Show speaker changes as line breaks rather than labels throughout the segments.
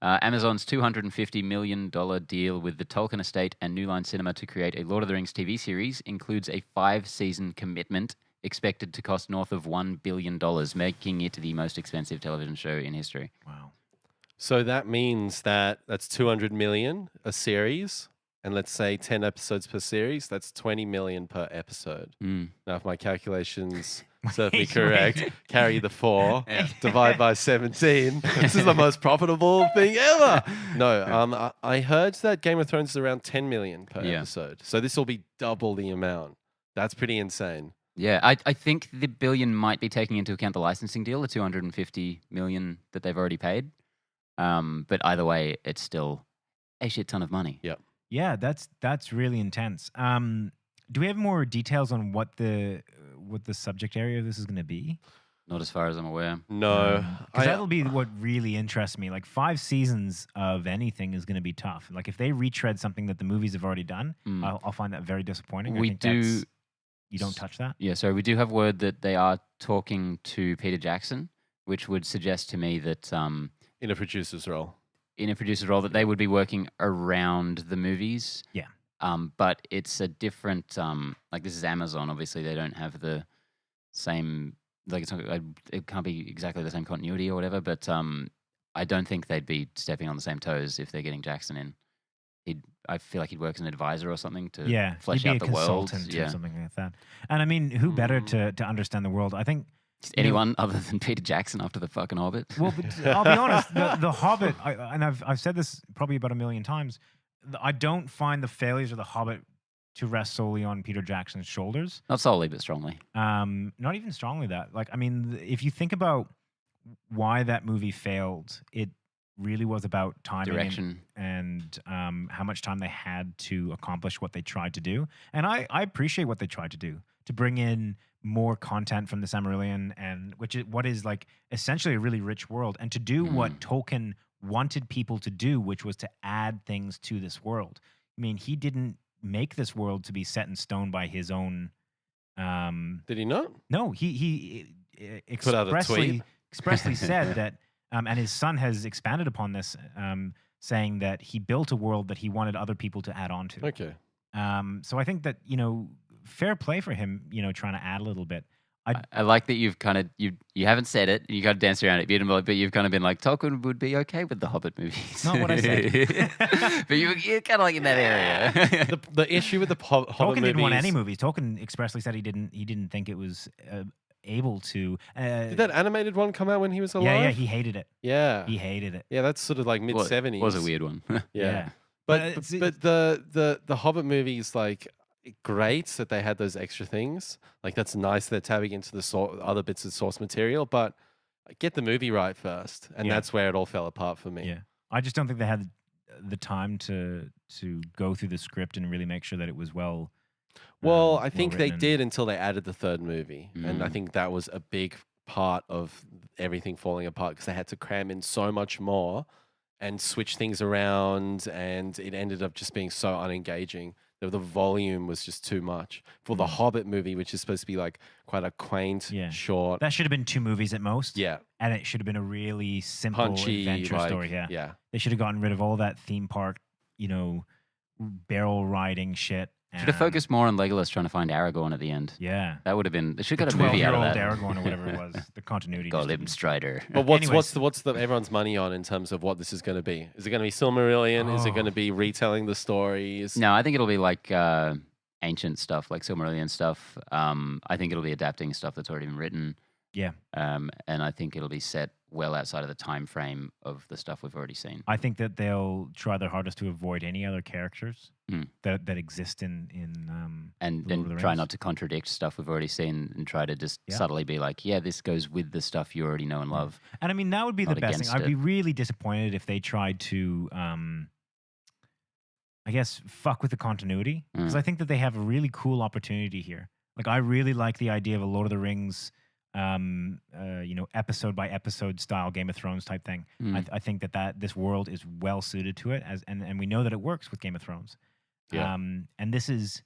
Amazon's $250 million deal with the Tolkien Estate and New Line Cinema to create a Lord of the Rings TV series includes a 5-season commitment expected to cost north of $1 billion, making it the most expensive television show in history.
Wow.
So that means that's 200 million a series, and let's say 10 episodes per series. That's 20 million per episode.
Mm.
Now, if my calculations serve me
Wait,
correct,
wait.
carry the 4,
Yeah.
divide by 17. This is the most profitable thing ever. No, I heard that Game of Thrones is around 10 million per
Yeah.
episode. So this will be double the amount. That's pretty insane.
Yeah, I think the billion might be taking into account the licensing deal, the $250 million that they've already paid. But either way, it's still a shit ton of money.
Yeah, that's really intense. Do we have more details on what the subject area of this is going to be?
Not as far as I'm aware.
No.
Because that'll be what really interests me. Like 5 seasons of anything is going to be tough. Like if they retread something that the movies have already done, I'll find that very disappointing. I think you don't touch that.
Yeah, so we do have word that they are talking to Peter Jackson, which would suggest to me that
in a producer's role.
in a producer's role that they would be working around the movies.
Yeah.
But it's a different like this is Amazon. Obviously, they don't have the same like it's not, it can't be exactly the same continuity or whatever. But I don't think they'd be stepping on the same toes if they're getting Jackson in. I feel like he'd work as an advisor or something to flesh
he'd be
out
a
the world.
consultant
Yeah.
or something like that. And I mean, who better to understand the world? I think
Just anyone other than Peter Jackson after the fucking Hobbit.
Well, but I'll be honest. The Hobbit, and I've said this probably about 1 million times. I don't find the failures of the Hobbit to rest solely on Peter Jackson's shoulders.
Not solely, but strongly.
Not even strongly that. Like, I mean, if you think about why that movie failed, it really was about timing
Direction.
and how much time they had to accomplish what they tried to do. And I appreciate what they tried to do, to bring in more content from the Silmarillion, and what is like essentially a really rich world, and to do what Tolkien wanted people to do, which was to add things to this world. I mean, he didn't make this world to be set in stone by his own.
Did he not?
No, he
Put out a tweet.
expressly said that, and his son has expanded upon this, saying that he built a world that he wanted other people to add on to.
Okay.
So I think that, fair play for him, trying to add a little bit.
I like that you've kind of you haven't said it. You kind of danced around it, but you've kind of been like Tolkien would be okay with the Hobbit movies.
Not what I said.
But you're kind of like in that area.
The issue with the Hobbit
Tolkien
movies...
didn't want any movies. Tolkien expressly said he didn't think it was able to.
Did that animated one come out when he was alive?
Yeah, he hated it.
Yeah.
He hated it.
Yeah, that's sort of like mid-70s.
Was a weird one.
Yeah.
But
But the Hobbit movies, like, great that they had those extra things. Like, that's nice they're tapping into the other bits of source material, but get the movie right first. And that's where it all fell apart for me.
Yeah. I just don't think they had the time to go through the script and really make sure that it was well.
Well, I think they
written.
did until they added the third movie. And I think that was a big part of everything falling apart, because they had to cram in so much more and switch things around, and it ended up just being so unengaging. The volume was just too much for the Hobbit movie, which is supposed to be like quite a quaint, short.
That should have been 2 movies at most.
Yeah.
And it should have been a really simple
Punchy
adventure
like,
story. Yeah.
Yeah.
They should have gotten rid of all that theme park, barrel riding shit.
Should have focused more on Legolas trying to find Aragorn at the end.
Yeah.
That would have been. They should have
The
got a movie out of
12-year-old
that.
Aragorn or whatever it was. The continuity. just
Gollum
didn't-
Strider.
But what's
Anyways.
the everyone's money on in terms of what this is going to be? Is it going to be Silmarillion? Is it going to be retelling the stories?
No, I think it'll be like ancient stuff, like Silmarillion stuff. I think it'll be adapting stuff that's already been written.
Yeah.
And I think it'll be set well outside of the time frame of the stuff we've already seen.
I think that they'll try their hardest to avoid any other characters that exist in
And
Lord of the
try
Rings.
not to contradict stuff we've already seen, and try to just subtly be like, yeah, this goes with the stuff you already know and love.
And I mean, that would be
Not
the best thing.
against
I'd
it.
be really disappointed if they tried to, I guess, fuck with the continuity, because I think that they have a really cool opportunity here. Like, I really like the idea of a Lord of the Rings, episode by episode style Game of Thrones type thing. I think that this world is well suited to it, and we know that it works with Game of Thrones.
Yeah.
And this is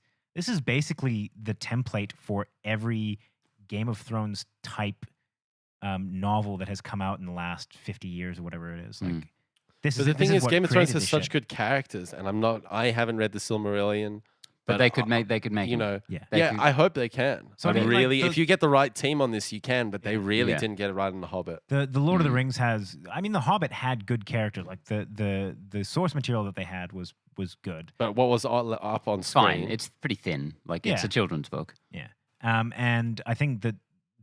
basically the template for every Game of Thrones type novel that has come out in the last 50 years or whatever it is. Like this
But
is
the
this
thing is,
what
Game of Thrones
created
has
this
such
shit.
good characters, and I haven't read the Silmarillion,
But they
I-
could make
you know,
Yeah.
They
yeah,
could-
I hope they can.
So, I
But
mean, like,
really,
the-
if you get the right team on this, you can. But they
Yeah.
really
Yeah.
didn't get it right in The Hobbit.
The Lord of the
Mm.
Rings has. I mean, The Hobbit had good characters. Like the source material that they had was good.
But what was up on screen?
fine. It's pretty thin. Like it's
Yeah.
a children's book.
And I think that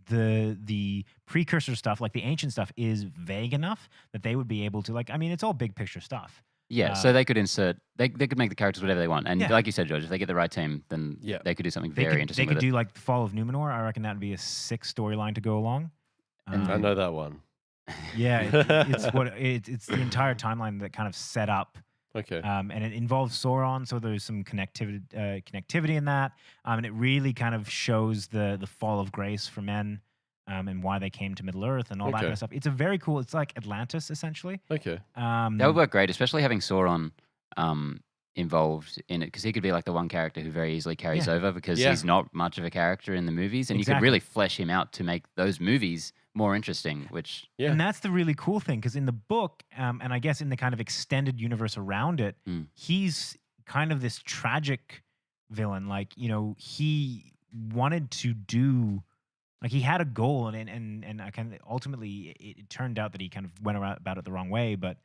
the precursor stuff, like the ancient stuff, is vague enough that they would be able to, like. I mean, it's all big picture stuff.
Yeah, so they could insert. They could make the characters whatever they want, and
Yeah.
like you said, George, if they get the right team, then
Yeah.
they could do something
They
very
could
interesting.
they could
with it.
do like the Fall of Numenor. I reckon that would be a sick storyline to go along.
And
I know that one.
Yeah, it's the entire timeline that kind of set up.
Okay.
And it involves Sauron, so there's some connectivity in that, and it really kind of shows the fall of grace for men, and why they came to Middle Earth and all that
Okay.
kind of stuff. It's a very cool. It's like Atlantis essentially.
Okay.
That would work great, especially having Sauron involved in it, because he could be like the one character who very easily carries
Yeah.
over because
Yeah.
he's not much of a character in the movies, and you could
Exactly.
really flesh him out to make those movies more interesting. Which
Yeah.
And that's the really cool thing, because in the book, and I guess in the kind of extended universe around it,
Mm.
he's kind of this tragic villain. Like, he wanted to do, like, he had a goal, and I kind of ultimately it turned out that he kind of went about it the wrong way. But,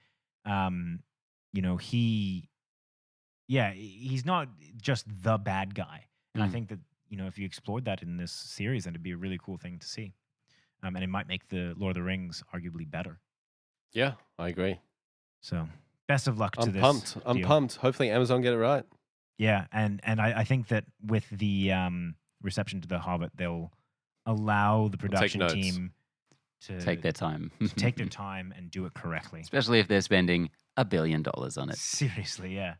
he's not just the bad guy. And I
Mm.
think that if you explored that in this series, then it'd be a really cool thing to see. And it might make the Lord of the Rings arguably better.
Yeah, I agree.
So, best of luck to
I'm
this.
pumped. I'm
deal.
pumped. Hopefully, Amazon get it right.
Yeah, and I think that with the reception to The Hobbit, they'll allow the production
notes.
team to
take their time,
to take their time and do it correctly.
especially if they're spending $1 billion on it.
Seriously, yeah.